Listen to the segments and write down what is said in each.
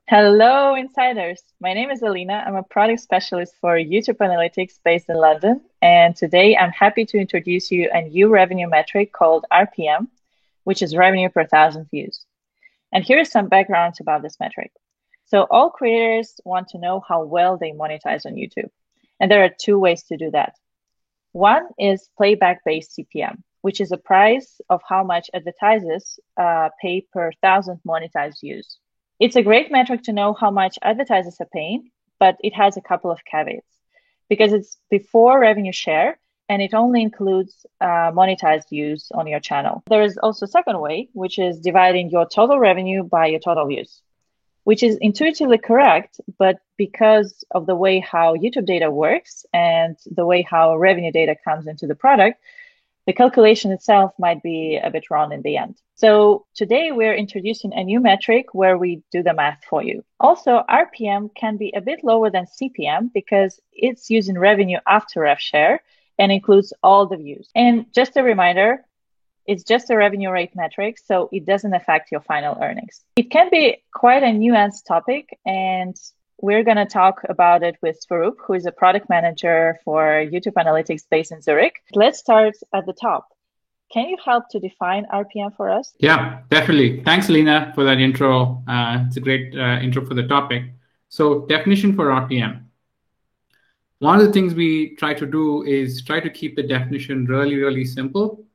Hello, insiders. My name is Alina. I'm a product specialist for YouTube Analytics based in London. And today I'm happy to introduce you a new revenue metric called RPM, which is revenue per thousand views. And here is some background about this metric. So all creators want to know how well they monetize on YouTube. And there are two ways to do that. One is playback-based CPM, which is a price of how much advertisers pay per thousand monetized views. It's a great metric to know how much advertisers are paying, but it has a couple of caveats because it's before revenue share and it only includes monetized views on your channel. There is also a second way, which is dividing your total revenue by your total views, which is intuitively correct, but because of the way how YouTube data works and the way how revenue data comes into the product, the calculation itself might be a bit wrong in the end. So today we're introducing a new metric where we do the math for you. Also, RPM can be a bit lower than CPM because it's using revenue after rev share and includes all the views. And just a reminder, it's just a revenue rate metric, so it doesn't affect your final earnings. It can be quite a nuanced topic, and we're going to talk about it with Swaroop, who is a product manager for YouTube Analytics based in Zurich. Let's start at the top. Can you help to define RPM for us? Yeah, definitely. Thanks, Lena, for that intro. It's a great intro for the topic. So definition for RPM. One of the things we try to do is try to keep the definition really, really simple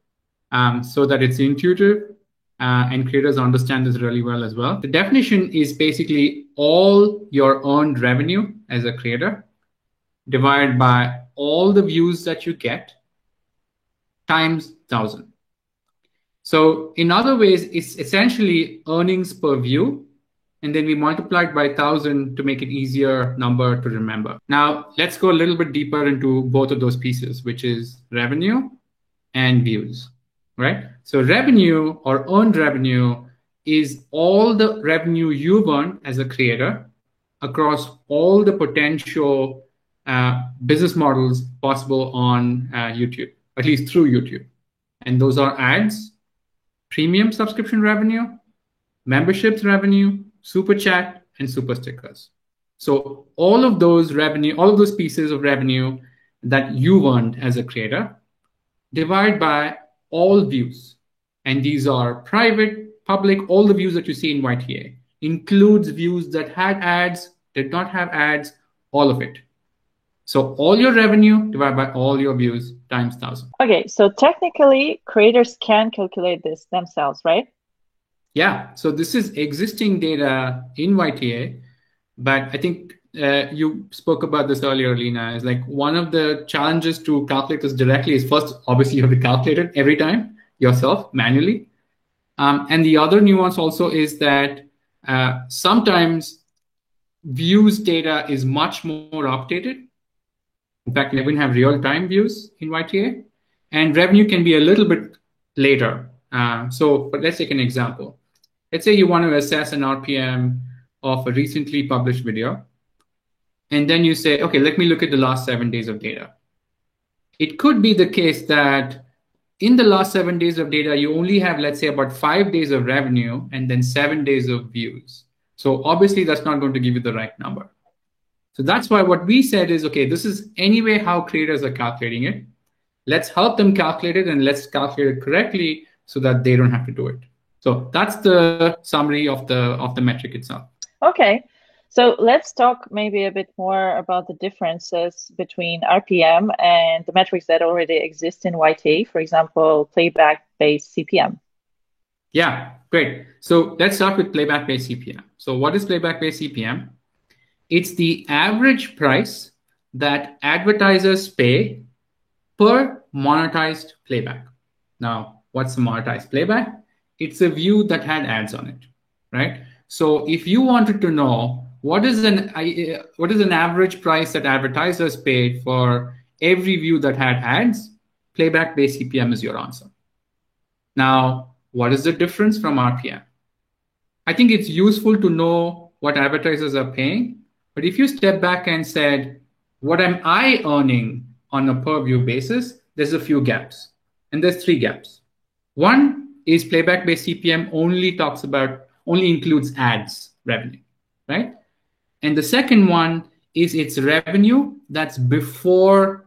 so that it's intuitive and creators understand this really well as well. The definition is basically all your earned revenue as a creator divided by all the views that you get times 1,000. So in other ways, it's essentially earnings per view, and then we multiply it by 1,000 to make it easier number to remember. Now, let's go a little bit deeper into both of those pieces, which is revenue and views, right? So revenue or earned revenue is all the revenue you've earned as a creator across all the potential business models possible on YouTube, at least through YouTube. And those are ads, premium subscription revenue, memberships revenue, super chat, and super stickers. So all of those revenue, all of those pieces of revenue that you earned as a creator, divide by all views. And these are private, public, all the views that you see in YTA. Includes views that had ads, did not have ads, all of it. So all your revenue divided by all your views times 1,000. Okay, so technically creators can calculate this themselves, right? Yeah, so this is existing data in YTA, but I think you spoke about this earlier, Lena, is like one of the challenges to calculate this directly is first, obviously you have to calculate it every time yourself manually. And the other nuance also is that sometimes views data is much more updated. In fact, we even have real-time views in YTA, and revenue can be a little bit later. But let's take an example. Let's say you want to assess an RPM of a recently published video, and then you say, okay, let me look at the last 7 days of data. It could be the case that in the last 7 days of data, you only have, let's say, about 5 days of revenue and then 7 days of views. So obviously, that's not going to give you the right number. So that's why what we said is, okay, this is anyway how creators are calculating it. Let's help them calculate it and let's calculate it correctly so that they don't have to do it. So that's the summary of the metric itself. Okay, so let's talk maybe a bit more about the differences between RPM and the metrics that already exist in YTA, for example, playback-based CPM. Yeah, great. So let's start with playback-based CPM. So what is playback-based CPM? It's the average price that advertisers pay per monetized playback. Now, what's a monetized playback? It's a view that had ads on it, right? So if you wanted to know what is an average price that advertisers paid for every view that had ads, playback-based CPM is your answer. Now, what is the difference from RPM? I think it's useful to know what advertisers are paying. But if you step back and said, what am I earning on a per view basis? There's a few gaps. And there's 3 gaps. One is playback-based CPM only includes ads revenue. right? And the second one is its revenue that's before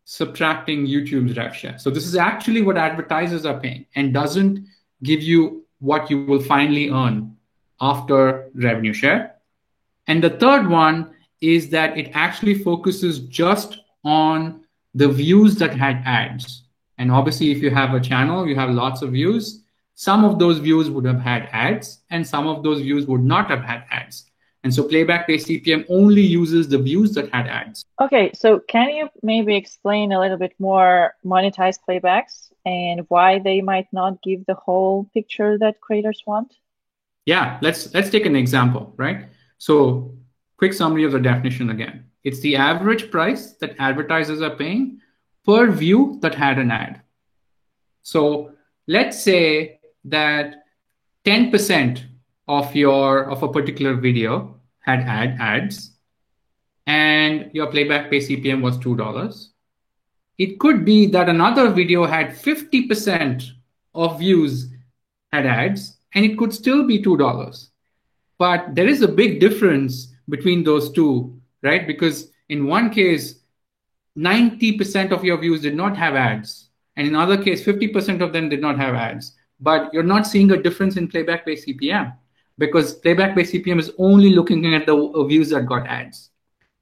subtracting YouTube's rev share. So this is actually what advertisers are paying and doesn't give you what you will finally earn after revenue share. And the third one is that it actually focuses just on the views that had ads. And obviously, if you have a channel, you have lots of views. Some of those views would have had ads, and some of those views would not have had ads. And so playback-based CPM only uses the views that had ads. Okay, so can you maybe explain a little bit more monetized playbacks and why they might not give the whole picture that creators want? Yeah, let's take an example, right? So quick summary of the definition again. It's the average price that advertisers are paying per view that had an ad. So let's say that 10% of a particular video had ads, and your playback-based CPM was $2. It could be that another video had 50% of views had ads, and it could still be $2. But there is a big difference between those two, right? Because in one case, 90% of your views did not have ads. And in other case, 50% of them did not have ads. But you're not seeing a difference in playback-based CPM because playback-based CPM is only looking at the views that got ads.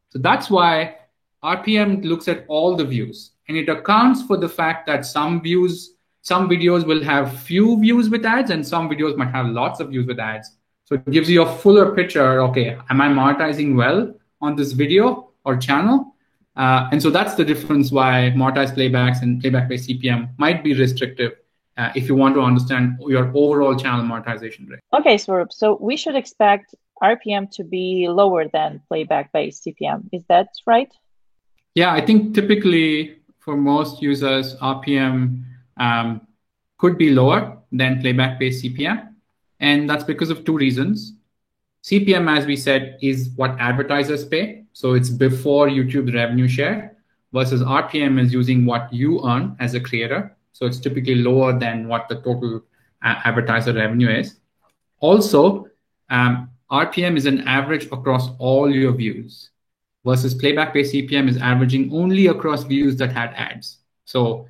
So that's why RPM looks at all the views, and it accounts for the fact that some videos will have few views with ads and some videos might have lots of views with ads. So it gives you a fuller picture. Okay, am I monetizing well on this video or channel? And so that's the difference why monetized playbacks and playback-based CPM might be restrictive if you want to understand your overall channel monetization rate. Okay, Swaroop, so we should expect RPM to be lower than playback-based CPM. Is that right? Yeah, I think typically for most users, RPM could be lower than playback-based CPM. And that's because of two reasons. CPM, as we said, is what advertisers pay. So it's before YouTube's revenue share, versus RPM is using what you earn as a creator. So it's typically lower than what the total advertiser revenue is. Also, RPM is an average across all your views, versus playback-based CPM is averaging only across views that had ads. So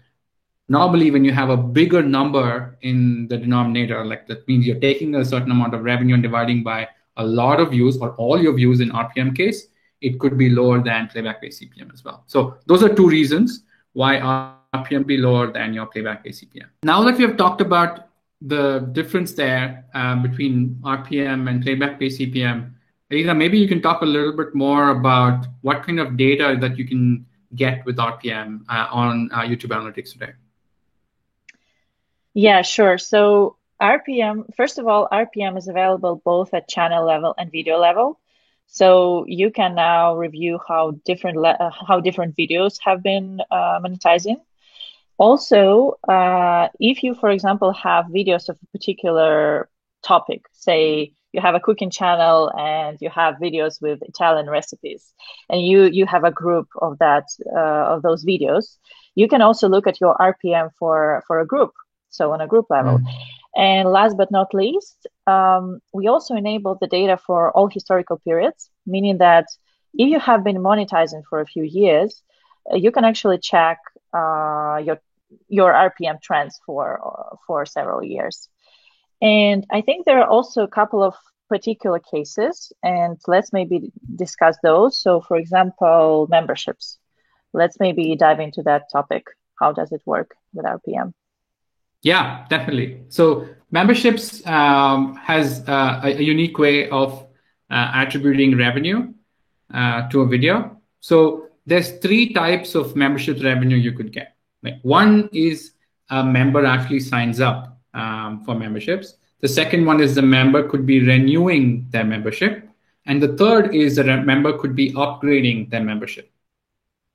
normally when you have a bigger number in the denominator, like that means you're taking a certain amount of revenue and dividing by a lot of views or all your views in RPM case, it could be lower than playback-based CPM as well. So those are two reasons why RPM be lower than your playback-based CPM. Now that we have talked about the difference there between RPM and playback-based CPM, Elina, maybe you can talk a little bit more about what kind of data that you can get with RPM on YouTube Analytics today. Yeah, sure. So RPM, first of all, RPM is available both at channel level and video level. So you can now review how different videos have been monetizing. Also, if you, for example, have videos of a particular topic, say you have a cooking channel and you have videos with Italian recipes, and you have a group of those videos, you can also look at your RPM for a group, so on a group level. And last but not least, we also enable the data for all historical periods, meaning that if you have been monetizing for a few years, you can actually check your RPM trends for several years. And I think there are also a couple of particular cases, and let's maybe discuss those. So for example, memberships. Let's maybe dive into that topic. How does it work with RPM? Yeah, definitely. So memberships has a unique way of attributing revenue to a video. So there's three types of membership revenue you could get. Like one is a member actually signs up for memberships. The second one is the member could be renewing their membership. And the third is that a member could be upgrading their membership.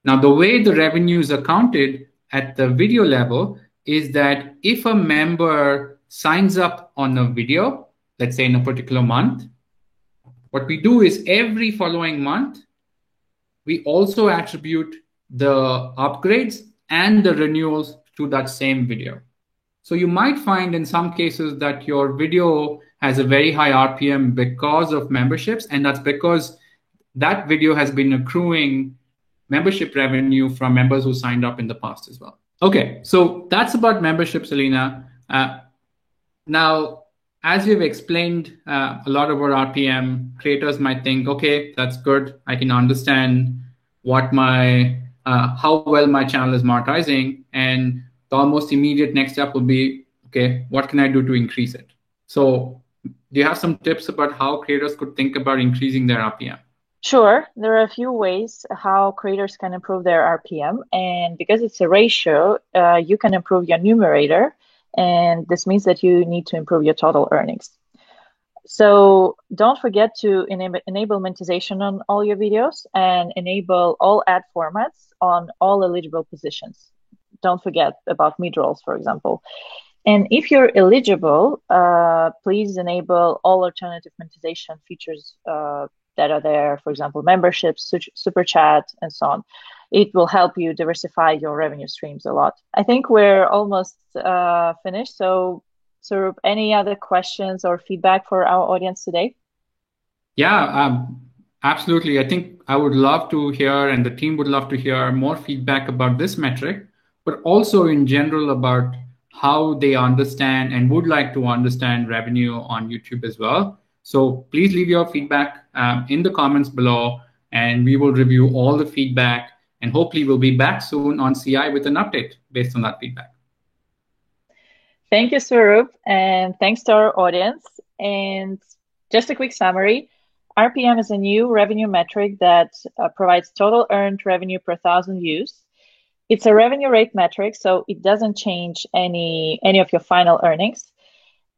Now, the way the revenues are counted at the video level is that if a member signs up on a video, let's say in a particular month, what we do is every following month, we also attribute the upgrades and the renewals to that same video. So you might find in some cases that your video has a very high RPM because of memberships, and that's because that video has been accruing membership revenue from members who signed up in the past as well. Okay, so that's about memberships, Alina. Now, as we've explained a lot about RPM, creators might think, okay, that's good. I can understand what my how well my channel is monetizing, and the almost immediate next step will be, okay, what can I do to increase it? So, do you have some tips about how creators could think about increasing their RPM? Sure, there are a few ways how creators can improve their RPM, and because it's a ratio, you can improve your numerator, and this means that you need to improve your total earnings. So don't forget to enable monetization on all your videos and enable all ad formats on all eligible positions. Don't forget about mid-rolls, for example. And if you're eligible, please enable all alternative monetization features that are there, for example, memberships, super chat, and so on. It will help you diversify your revenue streams a lot. I think we're almost finished. So, Sarup, any other questions or feedback for our audience today? Yeah, absolutely. I think I would love to hear, and the team would love to hear more feedback about this metric, but also in general about how they understand and would like to understand revenue on YouTube as well. So please leave your feedback in the comments below, and we will review all the feedback. And hopefully, we'll be back soon on CI with an update based on that feedback. Thank you, Sarup, and thanks to our audience. And just a quick summary. RPM is a new revenue metric that provides total earned revenue per 1,000 views. It's a revenue rate metric, so it doesn't change any of your final earnings.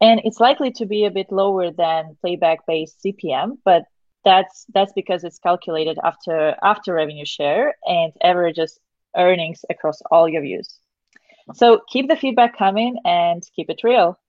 And it's likely to be a bit lower than playback-based CPM, but that's because it's calculated after revenue share and averages earnings across all your views. So keep the feedback coming and keep it real.